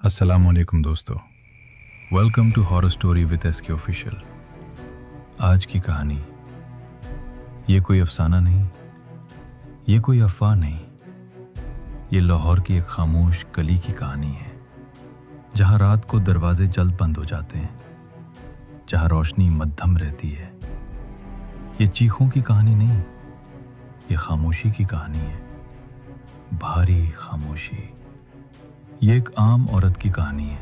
अस्सलाम वालेकुम दोस्तों, welcome to horror story with SK official. आज की कहानी ये कोई अफसाना नहीं, ये कोई अफवाह नहीं, ये लाहौर की एक खामोश गली की कहानी है, जहाँ रात को दरवाजे जल्द बंद हो जाते हैं, जहाँ रोशनी मध्यम रहती है। ये चीखों की कहानी नहीं, ये खामोशी की कहानी है, भारी खामोशी। ये एक आम औरत की कहानी है।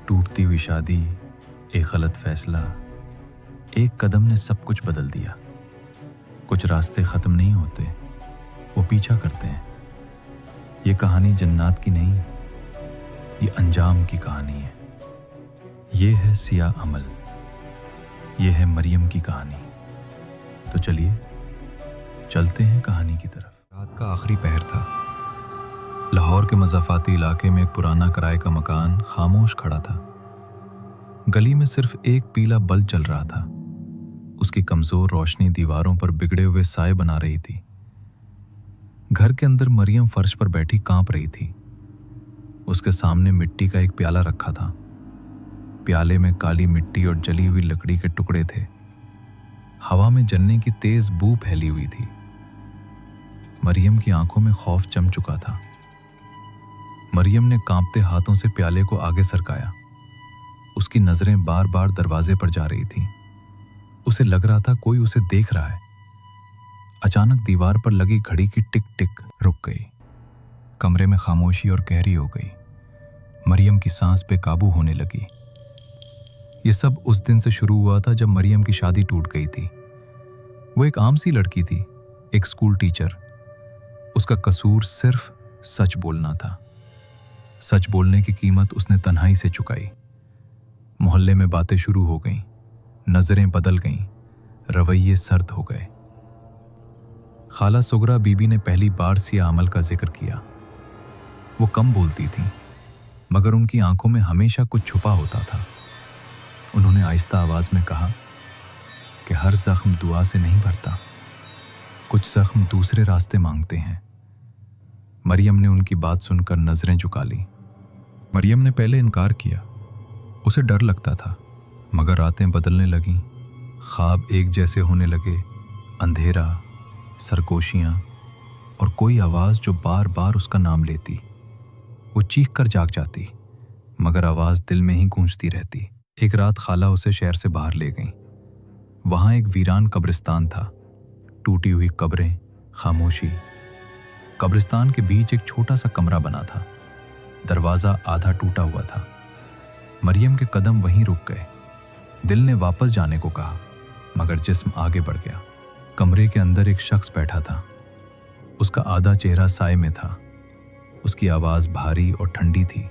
टूटती हुई शादी, एक गलत फैसला, एक कदम ने सब कुछ बदल दिया। कुछ रास्ते ख़त्म नहीं होते, वो पीछा करते हैं। ये कहानी जन्नत की नहीं, ये अंजाम की कहानी है। ये है सिया अमल, ये है मरियम की कहानी। तो चलिए चलते हैं कहानी की तरफ। रात का आखिरी पहर था। लाहौर के मज़ाफ़ाती इलाके में एक पुराना किराए का मकान खामोश खड़ा था। गली में सिर्फ एक पीला बल्ब जल रहा था। उसकी कमज़ोर रोशनी दीवारों पर बिगड़े हुए साए बना रही थी। घर के अंदर मरियम फर्श पर बैठी कांप रही थी। उसके सामने मिट्टी का एक प्याला रखा था। प्याले में काली मिट्टी और जली हुई लकड़ी के टुकड़े थे। हवा में जलने की तेज बू फैली हुई थी। मरियम की आंखों में खौफ जम चुका था। मरियम ने कांपते हाथों से प्याले को आगे सरकाया। उसकी नजरें बार बार दरवाजे पर जा रही थीं। उसे लग रहा था कोई उसे देख रहा है। अचानक दीवार पर लगी घड़ी की टिक टिक रुक गई। कमरे में खामोशी और गहरी हो गई। मरियम की सांस बेकाबू होने लगी। ये सब उस दिन से शुरू हुआ था जब मरियम की शादी टूट गई थी। वो एक आम सी लड़की थी, एक स्कूल टीचर। उसका कसूर सिर्फ सच बोलना था। सच बोलने की कीमत उसने तन्हाई से चुकाई। मोहल्ले में बातें शुरू हो गईं, नजरें बदल गईं, रवैये सर्द हो गए। खाला सुगरा बीबी ने पहली बार सिया अमल का जिक्र किया। वो कम बोलती थी, मगर उनकी आंखों में हमेशा कुछ छुपा होता था। उन्होंने आहिस्ता आवाज में कहा कि हर जख्म दुआ से नहीं भरता, कुछ जख्म दूसरे रास्ते मांगते हैं। मरियम ने उनकी बात सुनकर नजरें झुका ली। मरियम ने पहले इनकार किया। उसे डर लगता था, मगर रातें बदलने लगीं। ख्वाब एक जैसे होने लगे। अंधेरा, सरगोशियाँ और कोई आवाज़ जो बार बार उसका नाम लेती। वो चीख कर जाग जाती, मगर आवाज़ दिल में ही गूंजती रहती। एक रात खाला उसे शहर से बाहर ले गईं। वहाँ एक वीरान कब्रिस्तान था। टूटी हुई कब्रें, खामोशी। कब्रिस्तान के बीच एक छोटा सा कमरा बना था। दरवाज़ा आधा टूटा हुआ था। मरियम के कदम वहीं रुक गए। दिल ने वापस जाने को कहा, मगर जिस्म आगे बढ़ गया। कमरे के अंदर एक शख्स बैठा था। उसका आधा चेहरा साए में था। उसकी आवाज़ भारी और ठंडी थी।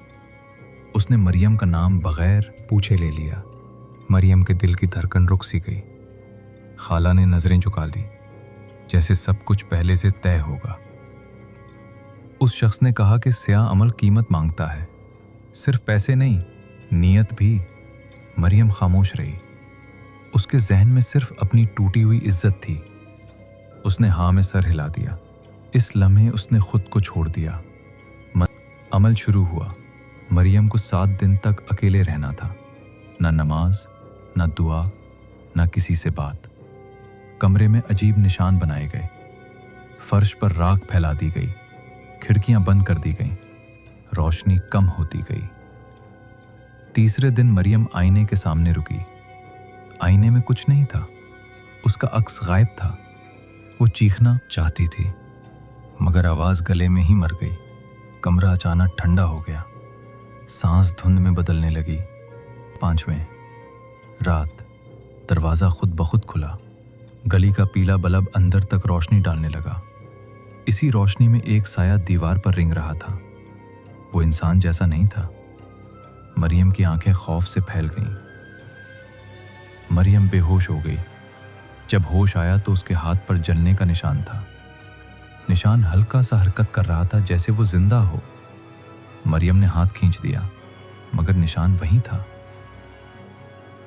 उसने मरियम का नाम बगैर पूछे ले लिया। मरियम के दिल की धड़कन रुक सी गई। खाला ने नजरें झुका ली, जैसे सब कुछ पहले से तय होगा। उस शख्स ने कहा कि सिया अमल कीमत मांगता है, सिर्फ पैसे नहीं, नीयत भी। मरियम खामोश रही। उसके जहन में सिर्फ अपनी टूटी हुई इज्जत थी। उसने हाँ में सर हिला दिया। इस लम्हे उसने खुद को छोड़ दिया। अमल शुरू हुआ। मरियम को 7 दिन तक अकेले रहना था। न नमाज, न दुआ, न किसी से बात। कमरे में अजीब निशान बनाए गए। फर्श पर राख फैला दी गई। खिड़कियां बंद कर दी गईं। रोशनी कम होती गई। तीसरे दिन मरियम आईने के सामने रुकी। आईने में कुछ नहीं था। उसका अक्स गायब था। वो चीखना चाहती थी, मगर आवाज गले में ही मर गई। कमरा अचानक ठंडा हो गया। सांस धुंध में बदलने लगी। 5वें रात दरवाजा खुद ब खुद खुला। गली का पीला बल्ब अंदर तक रोशनी डालने लगा। इसी रोशनी में एक साया दीवार पर रिंग रहा था। वो इंसान जैसा नहीं था। मरियम की आंखें खौफ से फैल गईं। मरियम बेहोश हो गई। जब होश आया तो उसके हाथ पर जलने का निशान था। निशान हल्का सा हरकत कर रहा था, जैसे वो जिंदा हो। मरियम ने हाथ खींच दिया, मगर निशान वहीं था।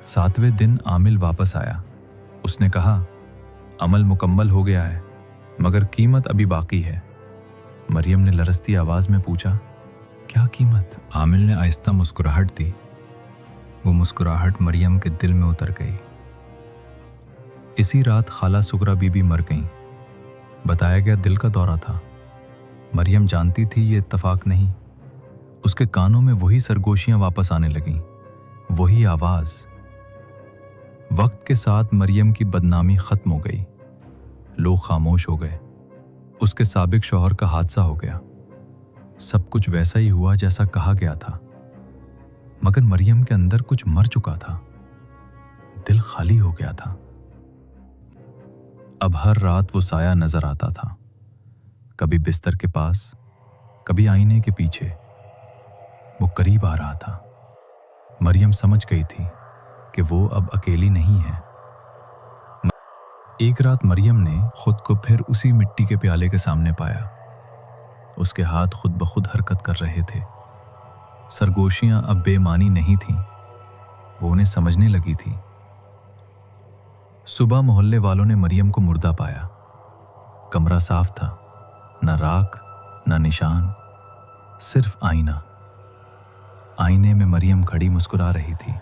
7वें दिन आमिल वापस आया। उसने कहा, अमल मुकम्मल हो गया है, मगर कीमत अभी बाकी है। मरियम ने लरसती आवाज में पूछा, क्या कीमत? आमिल ने आहिस्ता मुस्कुराहट दी। वो मुस्कुराहट मरियम के दिल में उतर गई। इसी रात खाला सुगरा बीबी मर गईं। बताया गया दिल का दौरा था। मरियम जानती थी ये इत्तफाक नहीं। उसके कानों में वही सरगोशियां वापस आने लगीं, वही आवाज। वक्त के साथ मरियम की बदनामी खत्म हो गई। लोग खामोश हो गए। उसके साबिक शौहर का हादसा हो गया। सब कुछ वैसा ही हुआ जैसा कहा गया था, मगर मरियम के अंदर कुछ मर चुका था। दिल खाली हो गया था। अब हर रात वो साया नजर आता था, कभी बिस्तर के पास, कभी आईने के पीछे। वो करीब आ रहा था। मरियम समझ गई थी कि वो अब अकेली नहीं है। एक रात मरियम ने खुद को फिर उसी मिट्टी के प्याले के सामने पाया। उसके हाथ खुद ब खुद हरकत कर रहे थे। सरगोशियां अब बेमानी नहीं थीं, वो उन्हें समझने लगी थी। सुबह मोहल्ले वालों ने मरियम को मुर्दा पाया। कमरा साफ था, न राख न निशान, सिर्फ आईना। आईने में मरियम खड़ी मुस्कुरा रही थी,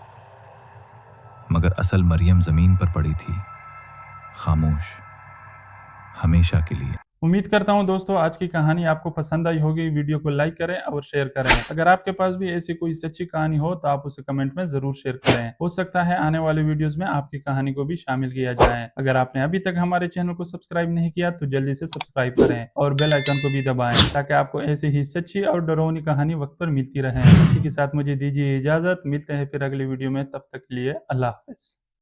मगर असल मरियम जमीन पर पड़ी थी, खामोश, हमेशा के लिए। उम्मीद करता हूं दोस्तों आज की कहानी आपको पसंद आई होगी। वीडियो को लाइक करें और शेयर करें। अगर आपके पास भी ऐसी कोई सच्ची कहानी हो तो आप उसे कमेंट में जरूर शेयर करें। हो सकता है आने वाले वीडियोस में आपकी कहानी को भी शामिल किया जाए। अगर आपने अभी तक हमारे चैनल को सब्सक्राइब नहीं किया तो जल्दी से सब्सक्राइब करें और बेल आइकन को भी दबाएं, ताकि आपको ऐसी ही सच्ची और डरावनी कहानी वक्त पर मिलती रहे। इसी के साथ मुझे दीजिए इजाजत। मिलते हैं फिर अगली वीडियो में, तब तक के लिए अल्लाह हाफिज।